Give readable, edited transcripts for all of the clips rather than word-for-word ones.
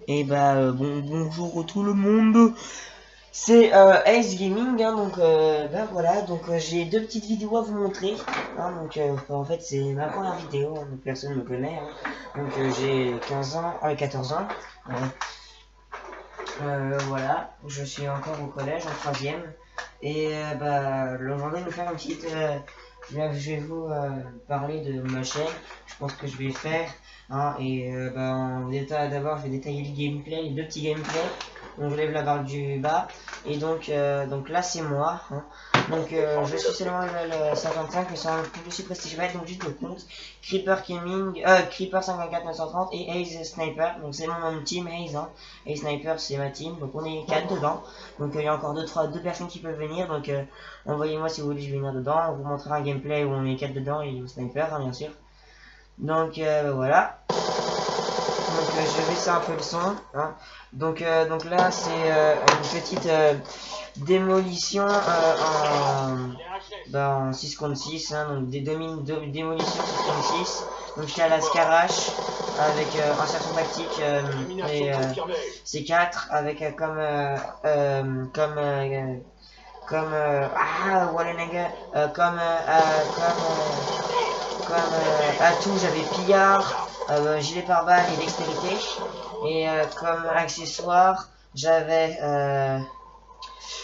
Et bonjour tout le monde, c'est Ace Gaming, hein, donc voilà, donc j'ai deux petites vidéos à vous montrer, hein, donc en fait c'est ma première vidéo, hein, donc personne ne me connaît, hein, donc j'ai 15 ans, 14 ans, voilà, je suis encore au collège en troisième, et aujourd'hui je vais faire une petite, je vais vous parler de ma chaîne, je pense que je vais faire, hein, et en état d'abord je vais détailler le gameplay, les deux petits gameplays. Donc je lève la barre du bas et donc là c'est moi, hein. Donc je suis seulement level 55 mais sans plus de prestige, je vais donc juste le compte Creeper Gaming, Creeper 54 930 et Ace Sniper. Donc c'est mon team Ace, hein. Ace Sniper c'est ma team, donc on est 4 dedans. Donc il y a encore deux personnes qui peuvent venir, donc envoyez-moi si vous voulez venir dedans. On vous montrera un gameplay où on est 4 dedans et le sniper, hein, bien sûr. Donc voilà. Donc je baisse un peu le son, hein. Donc là c'est une petite démolition en 6 contre 6, hein, donc démolition 6 contre 6. Donc je suis à la Scarache avec insertion tactique et C4 avec atout j'avais pillard, gilet pare-balles et dextérité. Et comme accessoire, j'avais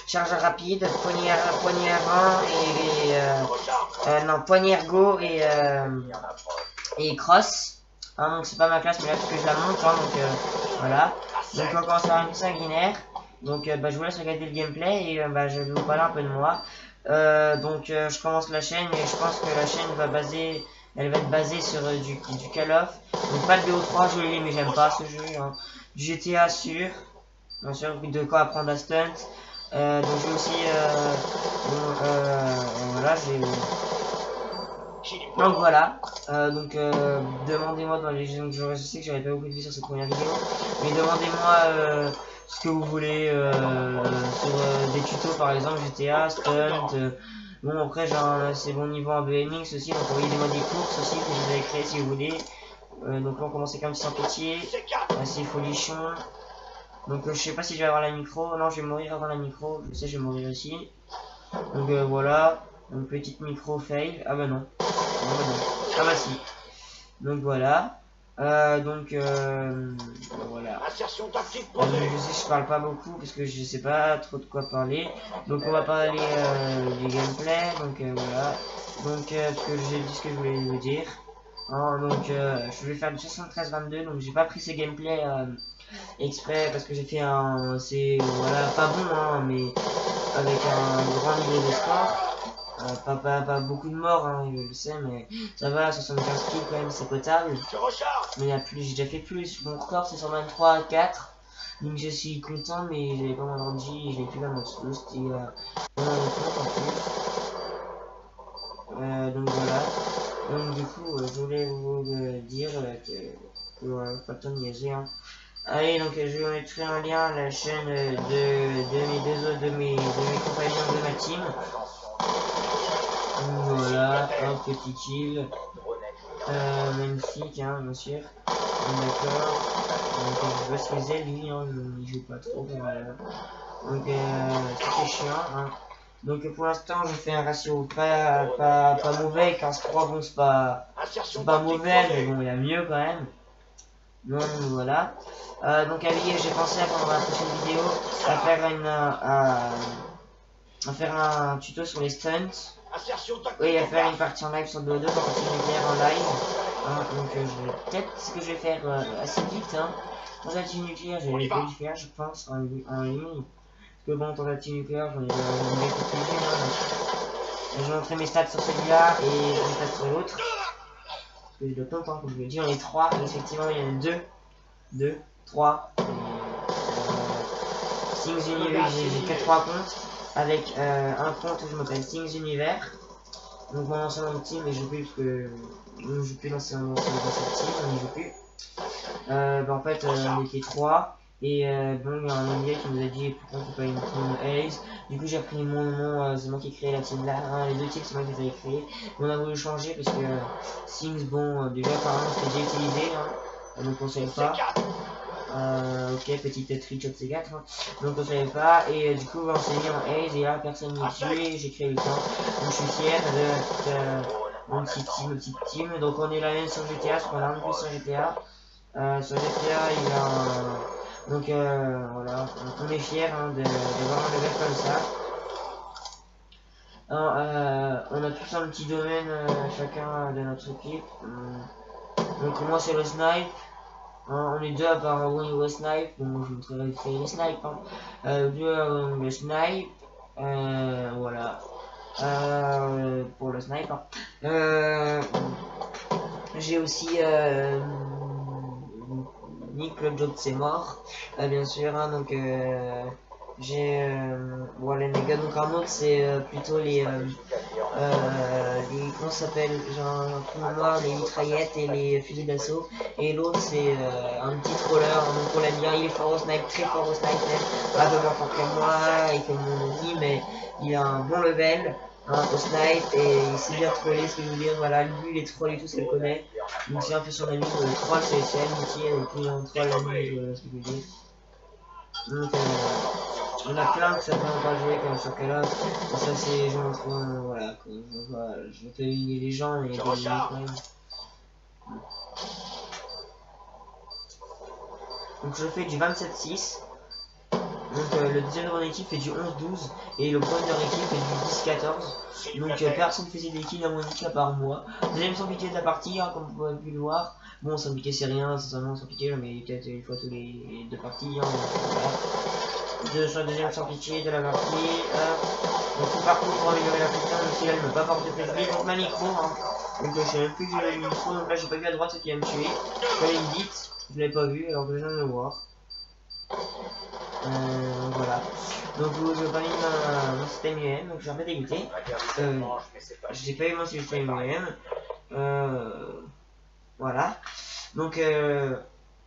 chargeur rapide, poignée avant et non, poignée ergo et cross. Hein, donc c'est pas ma classe, mais là parce que je la monte, hein, donc voilà. Donc on commence à avoir une sanguinaire. Donc je vous laisse regarder le gameplay et je vais vous parler un peu de moi. Je commence la chaîne et je pense que la chaîne elle va être basée sur du Call of. Donc pas de BO3, je l'ai mais j'aime pas ce jeu, hein. Du GTA sûr, bien sûr, de quoi apprendre à stunt. Donc j'ai aussi voilà, donc voilà, demandez-moi dans les... Je sais que j'avais pas beaucoup de vues sur cette première vidéo, mais demandez-moi ce que vous voulez sur des tutos par exemple GTA, stunt. Bon après j'ai un assez bon niveau en BMX aussi, donc envoyez-moi des courses aussi que je vous avais créé si vous voulez. Donc là on commence avec un petit sans pitié, assez folichon. Donc je sais pas si je vais avoir la micro, non je vais mourir avant la micro, je sais je vais mourir aussi. Donc voilà, une petite micro fail, ah bah non. Ah bah si. Donc voilà. Voilà. Je sais je parle pas beaucoup parce que je sais pas trop de quoi parler. Donc on va parler du gameplay. Donc voilà. Donc parce que j'ai dit ce que je voulais vous dire. Hein, donc je vais faire du 73-22. Donc j'ai pas pris ce gameplay exprès parce que j'ai fait un... C'est voilà pas bon hein, mais avec un grand niveau de score. Pas beaucoup de morts, hein, je le sais, mais ça va, 75 kills quand même, c'est potable. Mais il y a plus, j'ai déjà fait plus. Mon record c'est 123 à 4. Donc je suis content, mais j'avais pas mon ordi, j'ai plus la moitié. C'était donc voilà. Donc du coup, je voulais vous dire que voilà, pas le temps de niaiser, hein. Allez, donc je vais mettre un lien à la chaîne de mes compagnons de ma team. Voilà, un petit kill. Magnifique, hein, bien sûr. D'accord. Donc, je vais se faisait lui, hein, il joue pas trop. Donc, c'était chiant, hein. Donc, pour l'instant, je fais un ratio pas mauvais. 15-3, bon, c'est pas mauvais, mais bon, il y a mieux quand même. Donc, voilà. Donc, j'ai pensé à pendant la prochaine vidéo à faire un tuto sur les stunts. Oui, à faire une partie en live sur BO2, pour partie nucléaire en live. Hein, donc peut-être ce que je vais faire assez vite. Hein. Tentative nucléaire, je vais le faire, je pense, en ligne. Parce que bon, tentative nucléaire, j'en ai beaucoup plus d'une. Hein, je vais montrer mes stats sur celui-là et mes stats sur l'autre. Parce que de temps, comme je le dis, on est 3. Et effectivement, il y en a 2, 3. Things Univers, j'ai fait 3 comptes. Avec un compte où je m'appelle Things Univers. Donc mon ancien team, mais je joue plus parce que je joue plus dans cette team, on n'y joue plus. En fait, on était 3. Et bon, il y a un ami qui nous a dit pourquoi on peut pas une team Ace. Du coup, j'ai pris mon nom, c'est moi qui ai créé la team là. Hein, les deux teams, c'est moi qui les ai créés. On a voulu changer parce que Things, bon, déjà apparemment c'était déjà utilisé. Hein, donc on savait pas. ok, petite triche de C4, hein. Donc on savait pas, et du coup on s'est mis en haze, et là personne n'y tue, j'ai créé le temps, donc je suis fier de mon petite team, donc on est la même sur GTA, je prends un plus sur GTA, sur GTA il y a un... donc voilà, on est fier hein, d'avoir un level comme ça. On a tous un petit domaine chacun de notre équipe. Donc moi c'est le snipe. On est deux à part au niveau snipe. Bon, moi je vous montrerai le snipe. Hein. Deux le snipe. Voilà. Pour le snipe. Hein. J'ai aussi Nick le job c'est mort. Bien sûr. Hein, donc j'ai voilà les gars. Donc un autre c'est plutôt les comment ça s'appelle, genre moi les mitraillettes et les fusils d'assaut, et l'autre c'est un petit troller, donc on l'aime bien, il est fort au snipe, très fort au snipe même, pas vraiment fort comme moi et comme mon ami, mais il a un bon level hein, au snipe et il sait bien troller, ce que je veux dire, voilà, lui les trolls et tout ça le connaît, donc c'est un peu son ami, le troll c'est amitié, donc lui on troll l'ami, ce que je veux dire. Donc on a plein que ça peut pas jouer comme sur Call of, et ça c'est genre voilà quoi, je vais éliminer les gens et les quand même. Donc je fais du 27-6. Donc le deuxième de mon équipe fait du 11-12 et le premier de leur équipe fait du 10-14. Donc personne faisait des kills à mon équipe à part moi. Deuxième sans pitié de la partie, hein, comme vous pouvez pu le voir. Bon, sans pitié c'est rien, c'est seulement sans pitié, mais peut-être une fois tous les deux parties. Hein, voilà. Deuxième sans pitié de la partie. Donc tout parcours pour améliorer la putain, même si là je me pas porter PSB. Donc ma micro, hein. Donc je sais même plus que j'ai le micro, donc là j'ai pas vu à droite ce qui va me tuer. Je vais une bite, je l'avais pas vu alors que je viens de le voir. Voilà. Donc je vais pas mis mon système UM, donc je suis un peu dégoûté. J'ai pas eu mon système UM. Voilà. Donc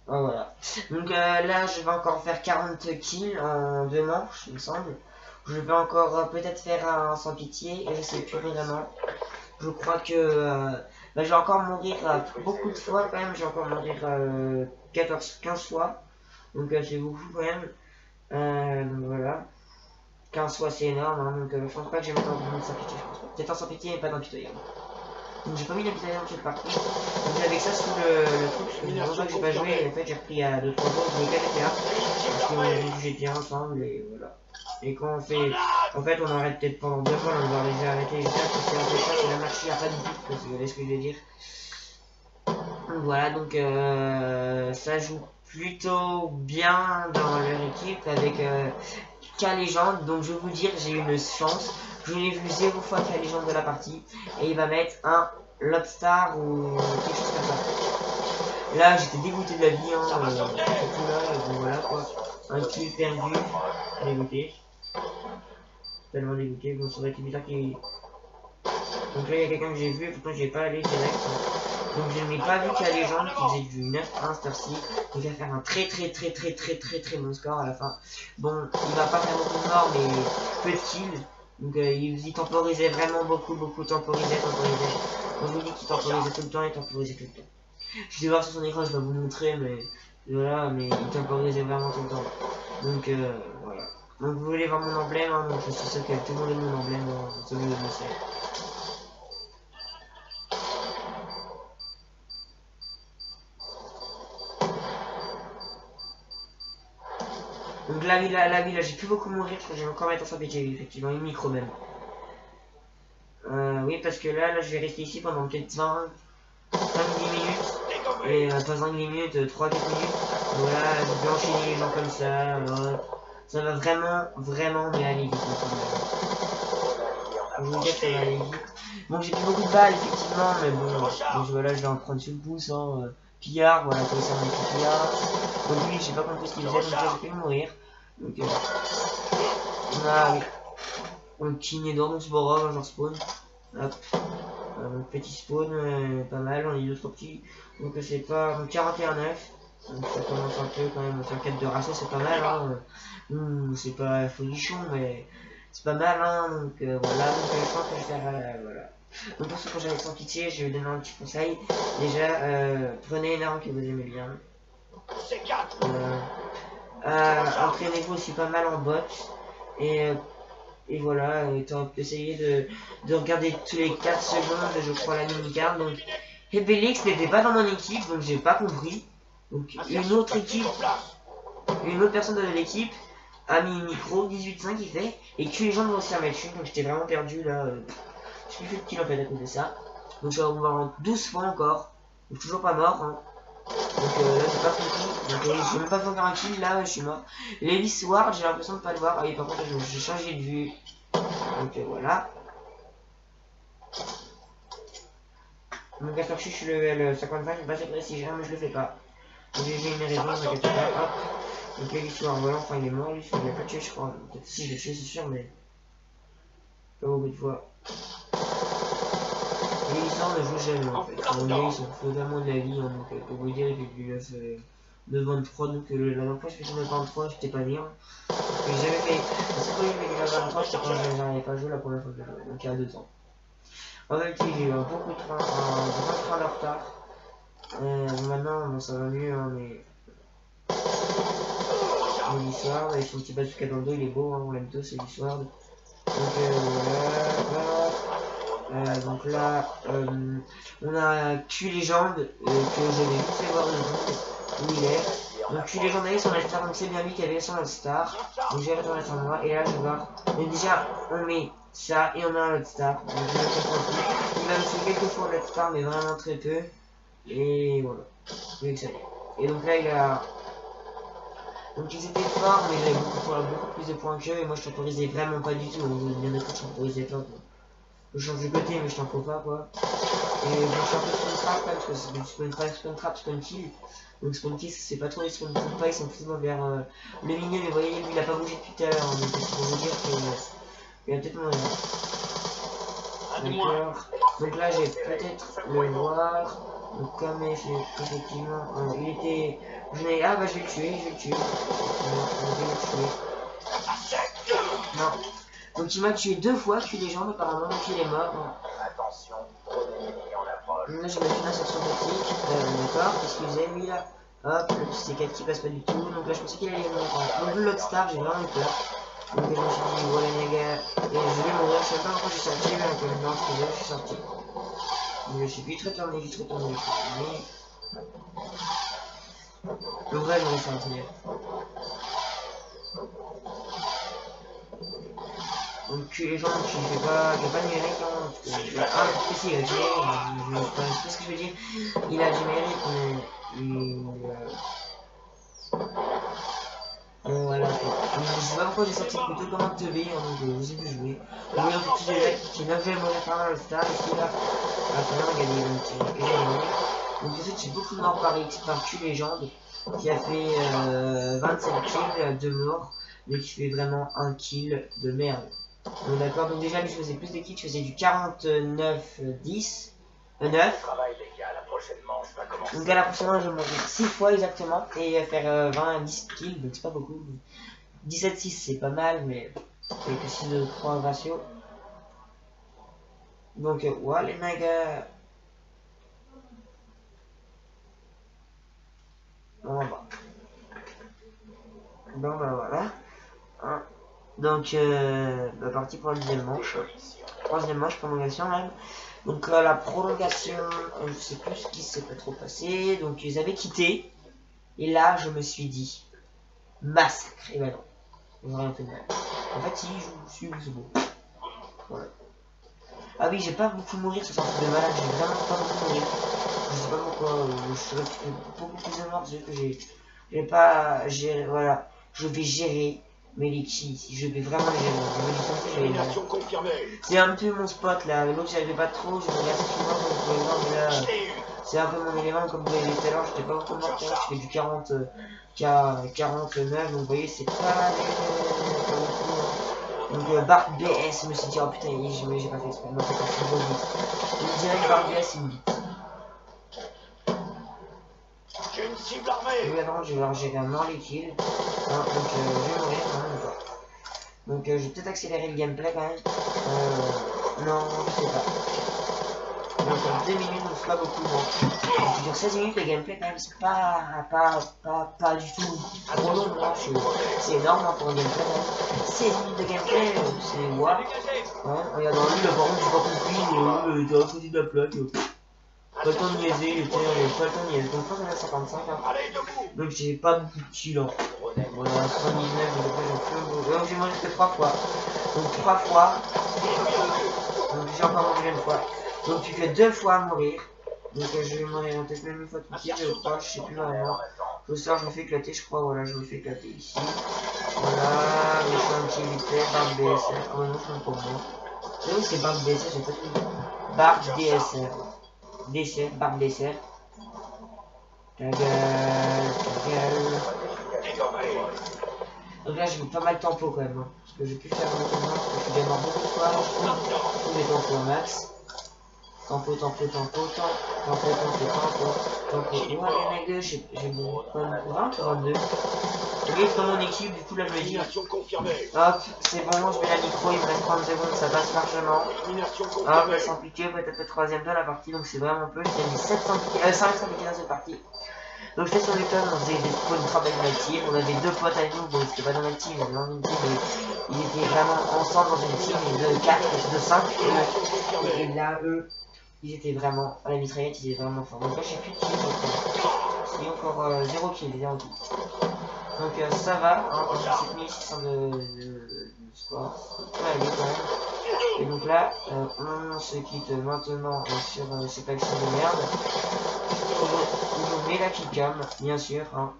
voilà. Donc là je vais encore faire 40 kills en 2 manches, il me semble. Je vais encore peut-être faire un sans pitié, et je sais plus vraiment. Je crois que je vais encore mourir beaucoup de fois quand même, je vais encore mourir 15 fois. Donc c'est beaucoup quand même. Donc voilà. 15 fois c'est énorme, hein, donc je pense pas que je vais mettre un sans pitié, je pense pas. Peut-être un sans pitié mais pas d'impitoyable. Donc j'ai pas mis d'impitoyable dans cette partie. Donc avec ça sous le truc, parce que c'est longtemps que j'ai pas joué, et en fait j'ai repris à 2-3 jours, je l'ai GTA. Parce qu'on a vu du GTA ensemble et voilà. Et quand on fait, en fait on arrête peut-être pendant 2 mois, on va déjà arrêter GTA, parce que en fait ça c'est la marche à pas du tout, parce que vous voyez ce que je veux dire. Donc voilà, donc ça joue plutôt bien dans leur équipe avec K-Légende, donc je vais vous dire, j'ai eu une chance, je l'ai vu 0 fois K-Légende de la partie, et il va mettre un Lobstar ou quelque chose comme ça. Là j'étais dégoûté de la vie, hein, surtout là, donc voilà quoi, un kill perdu, dégoûté, tellement dégoûté, bon ça aurait été bizarre qu'il... Donc là il y a quelqu'un que j'ai vu, pourtant j'ai pas allé direct. Donc je n'ai pas vu K-Légende qui faisait du 9-1 cette heure-ci. Il va faire un très bon score à la fin. Bon, il va pas faire beaucoup de morts, mais peu de kills. Donc il temporisait vraiment beaucoup, temporisait. On vous dit qu'il temporisait tout le temps, il temporisait tout le temps. Je vais voir sur son écran, je vais vous montrer, mais voilà, mais il temporisait vraiment tout le temps. Donc voilà. Donc vous voulez voir mon emblème, hein, donc je suis sûr que tout le monde a mon emblème, celui de mon sel. Donc là j'ai plus beaucoup mourir, je crois que je vais encore mettre un sans pitié, effectivement, une micro même. Oui, parce que là je vais rester ici pendant peut-être 5-10 minutes. Et pas 5 minutes, 3-4 minutes. Voilà, je vais enchaîner les gens comme ça. Ça va vraiment mais aller vite. Je vous dis que ça va aller vite. Bon, j'ai plus beaucoup de balles, effectivement, mais bon, voilà, je vais en prendre sur le pouce. Hein. Pillard, voilà, comme ça on est pillard. Donc lui, je sais pas compris ce qu'il faisait, donc ça j'ai fait mourir. Donc on a un petit nez d'or, donc c'est pas grave, j'en spawn. Hop. Petit spawn, pas mal, on est 2-3 petits. Donc c'est pas 41-9. Donc ça commence un peu quand même, sur 4 de ratio c'est pas mal. Hein. C'est pas folichon, mais c'est pas mal. Hein. Donc voilà, donc je pense que je vais faire voilà. Donc pour ce projet avec sans pitié, je vais vous donner un petit conseil. Déjà, prenez une arme que vous aimez bien. entraînez-vous aussi pas mal en boxe. Et voilà, tu as essayé de regarder tous les 4 secondes, je crois, la mini-carte. Donc, Hebelix n'était pas dans mon équipe, donc j'ai pas compris. Donc, une autre personne de l'équipe a mis micro 18.5 il fait, et que les gens vont aussi à mettre une, donc j'étais vraiment perdu là. Je suis fait de kill en fait à cause de ça. Donc, je vais avoir 12 fois encore, donc toujours pas mort. Hein. Donc là j'ai pas compris, donc j'ai même pas fait encore un kill, là je suis mort. Levis Ward, j'ai l'impression de pas le voir. Ah oui, par contre j'ai changé de vue. Donc voilà. Donc à je suis level 55, je sais pas si j'ai mais je le fais pas. Donc j'ai une raison, ne t'inquiète pas, hop. Donc Levis Ward, voilà, enfin il est mort, lui, il l'a pas tué je crois. Peut-être si je l'ai tué c'est sûr, mais pas beaucoup de fois. Les licences ne jouent jamais en fait. Bon, ils sont totalement de la vie, hein, donc pour vous dire, il fait du 9-23, donc la dernière fois je fais 9-23, j'étais pas bien. J'ai jamais fait. C'est quoi il fait 9-23, c'était quand je n'avais pas joué la première fois que je jouais, donc il y a 2 ans. En fait, j'ai eu beaucoup de train, grand train de retard. Maintenant, bon, ça va mieux, hein, mais. L'histoire, avec son petit bazooka dans le dos, il est beau, hein, on l'aime tous, c'est l'histoire. Donc voilà. Donc là, on a tué les jambes que j'avais vite fait voir le monde où il est. Donc tué les jambes avec son All-Star, donc c'est bien lui qui avait son All-Star. Donc j'ai retourné sur moi et là je vais voir. Mais déjà on met ça et on a un All-Star. Donc je ne comprends plus. Il va me faire quelques fois All-Star mais vraiment très peu. Et voilà. Et donc là il a. Donc ils étaient forts mais il avait beaucoup plus de points qu'eux et moi je temporisais vraiment pas du tout. Il y en a qui temporisait pas quoi. Je change de côté mais je t'en faut pas quoi. Et bon, je suis un peu spawn trap parce que c'est du spawn trap, spawn kill. Donc spawn kill c'est pas trop les spawn pas, ils sont plus vers le milieu, mais vous voyez lui il a pas bougé depuis tout à l'heure, donc c'est pour vous dire qu'il a peut-être mon d'accord. Donc là j'ai peut-être le voir. Donc comme effectivement il était. Ah bah je vais le tuer, Non. Donc il m'a tué 2 fois, tué les jambes apparemment, donc il est mort. Attention, trop d'ennemis en approche. Là je vais mettre une action tactique, d'accord, qu'est-ce qu'il faisait lui là? Hop, le petit C4 qui passe pas du tout, donc là je pensais qu'il allait mourir. Donc l'autre star, j'ai vraiment eu peur. Donc je me suis dit, voilà les gars, et je vais mourir, je sais pas pourquoi je suis sorti, mais maintenant je suis sorti. Donc je suis vite retourné. Le vrai je vais sortir. Donc les gens qui ne font pas de mérite, hein, parce que il a un PC il a du mérite, je sais pas ce que je veux dire, il a du mérite, mais voilà, je sais pas pourquoi j'ai sorti le couteau comme un teubé, hein, donc je sais plus jouer. Oui, en fait, j'ai 9 jeux mauvais par le star, ici là, à la fin on a gagné, donc j'ai gagné. Donc en fait j'ai beaucoup de morts par tuer les jambes, qui a fait 27 kills, 2 morts, mais qui fait vraiment un kill de merde. Bon, d'accord, donc déjà lui je faisais plus de kills, je faisais du 49-10, 9. Donc à la prochaine manche je vais mourir 6 fois exactement et faire 20-10 kills, donc c'est pas beaucoup. 17-6 c'est pas mal, mais avec le 6 de 3 ratio. Donc ouais les nagas. Bon bah. Bon bah voilà. Hein. Donc parti pour la deuxième manche. Troisième manche, prolongation même. Donc la prolongation, je sais plus ce qui s'est pas trop passé. Donc ils avaient quitté. Et là je me suis dit massacre. Et ben non. Ils ont rien fait de mal. En fait si je suis beau. Voilà. Ah oui j'ai pas beaucoup mourir sur sorte de malade. J'ai vraiment pas beaucoup mourir. Je sais pas pourquoi. Je suis beaucoup plus de morts. C'est que j'ai pas géré. Voilà. Je vais gérer mes lichis, si je vais vraiment les gérer. C'est un peu mon spot là, l'autre j'avais pas trop, je me regarde souvent comme vous pouvez voir, mais là c'est un peu mon élément comme vous avez vu tout à l'heure, j'étais pas beaucoup mortel, je fais du 49, donc vous voyez c'est pas beaucoup. Donc Bart BS, je me suis dit oh putain j'ai pas fait exprès, non c'est pas fait trop vite. Donc direct Bart BS il me bite. J'ai une cible armée. Oui, avant, je vais leur gérer un mort les kills. Hein, donc, je vais mourir quand même ou pas. Donc, je vais peut-être accélérer le gameplay quand même. Non, je sais pas. encore 2 minutes, donc c'est pas beaucoup. Bon. Ça dure 16 minutes le gameplay quand même, c'est pas du tout trop long, hein. C'est énorme hein, pour un gameplay. Hein. 16 minutes de gameplay, c'est waouh. Ouais, regarde, lui, là par contre, j'ai pas compris, il était à côté de la plaque. Pas le temps de niaiser, il était pas le temps de niaiser. Donc, je pense qu'on a 55. Hein. Donc, j'ai pas beaucoup de kills. Hein. Voilà, 79, donc j'ai mangé que 3 fois. Donc, 3 fois. Donc, j'ai encore mangé une fois. Donc, tu fais 2 fois mourir. Donc, je vais mourir peut-être même une fois tout de suite, je crois, je sais plus vraiment. Je sors, je me fais éclater, je crois, voilà, je me fais éclater ici. Voilà, je fais un petit vite fait, barbe DSR. Oh non, je me comprends. Oui, c'est barbe DSR, j'ai pas tout dit. Barbe DSR. DSR, barbe DSR. Ta gueule, ta gueule. Donc là, j'ai pas mal de tempo quand même. Hein, parce que j'ai pu faire un autre parce que je suis déjà mort beaucoup de fois. Tous les tempos au max. Tempo. Ouais, les mecs, j'ai bon, 20 ou 22. Ok, c'est dans mon équipe, du coup là je me dis. Hop, c'est bon, je mets la micro, il me reste 30 secondes, ça passe largement. Hop, sans piquer, peut-être le troisième de la partie, donc c'est vraiment peu. J'ai mis 500 piqués dans cette partie. Donc j'étais sur l'école, on faisait des travail dans la team, on avait 2 potes avec nous, bon c'était pas dans la team, mais dans une team, mais ils étaient vraiment ensemble dans une team, de 4, de 5, et là eux, ils étaient vraiment, à la mitraillette, ils étaient vraiment forts. Donc là j'ai plus de kills, donc encore 0 kill, 0 kill. Donc ça va, hein, j'ai 7600 de sport, ça peut aller quand même. Et donc là, on se quitte maintenant sur cette action de merde. On met la killcam, bien sûr. Hein.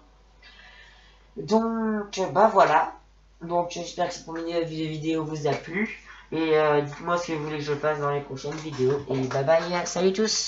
Donc, bah voilà. Donc, j'espère que cette première vidéo vous a plu. Et dites-moi ce que vous voulez que je fasse dans les prochaines vidéos. Et bye bye, salut tous!